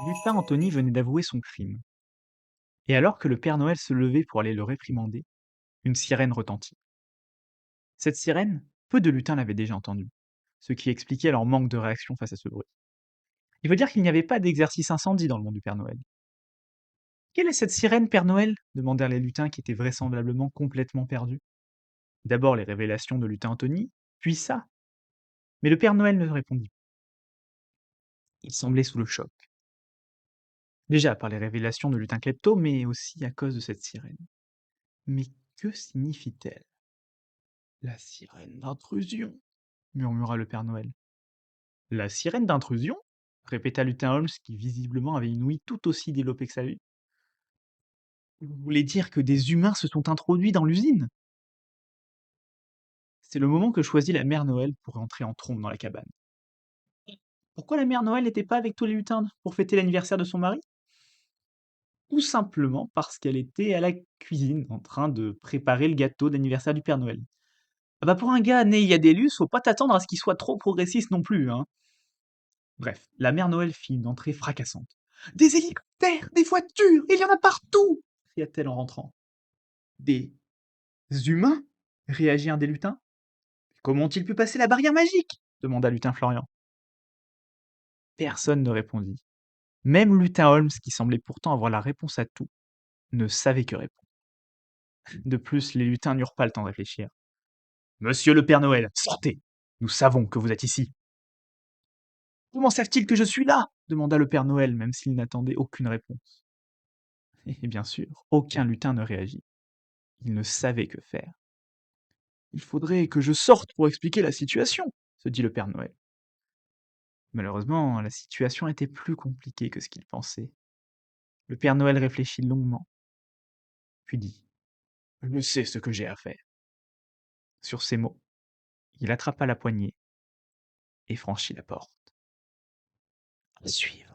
Lutin Anthony venait d'avouer son crime. Et alors que le Père Noël se levait pour aller le réprimander, une sirène retentit. Cette sirène, peu de lutins l'avaient déjà entendue, ce qui expliquait leur manque de réaction face à ce bruit. Il faut dire qu'il n'y avait pas d'exercice incendie dans le monde du Père Noël. Quelle est cette sirène, Père Noël demandèrent les lutins qui étaient vraisemblablement complètement perdus. D'abord les révélations de Lutin Anthony, puis ça. Mais le Père Noël ne répondit pas. Il semblait sous le choc. Déjà par les révélations de Lutin Klepto, mais aussi à cause de cette sirène. Mais que signifie-t-elle? La sirène d'intrusion, murmura le Père Noël. La sirène d'intrusion? Répéta Lutin Holmes, qui visiblement avait une ouïe tout aussi développée que sa vue. Vous voulez dire que des humains se sont introduits dans l'usine? C'est le moment que choisit la mère Noël pour entrer en trompe dans la cabane. Pourquoi la mère Noël n'était pas avec tous les lutins pour fêter l'anniversaire de son mari? Tout simplement parce qu'elle était à la cuisine en train de préparer le gâteau d'anniversaire du Père Noël. Ah bah pour un gars né il y a des lus, faut pas t'attendre à ce qu'il soit trop progressiste non plus, hein. Bref, la mère Noël fit une entrée fracassante. Des hélicoptères, des voitures, il y en a partout! Cria-t-elle en rentrant. Des humains? Réagit un des lutins. Comment ont-ils pu passer la barrière magique? Demanda Lutin Florian. Personne ne répondit. Même Lutin Holmes, qui semblait pourtant avoir la réponse à tout, ne savait que répondre. De plus, les lutins n'eurent pas le temps de réfléchir. Monsieur le Père Noël, sortez! Nous savons que vous êtes ici. Comment savent-ils que je suis là? Demanda le Père Noël, même s'il n'attendait aucune réponse. Et bien sûr, aucun lutin ne réagit. Il ne savait que faire. Il faudrait que je sorte pour expliquer la situation, se dit le Père Noël. Malheureusement, la situation était plus compliquée que ce qu'il pensait. Le Père Noël réfléchit longuement, puis dit: Je sais ce que j'ai à faire. Sur ces mots, il attrapa la poignée et franchit la porte. À suivre.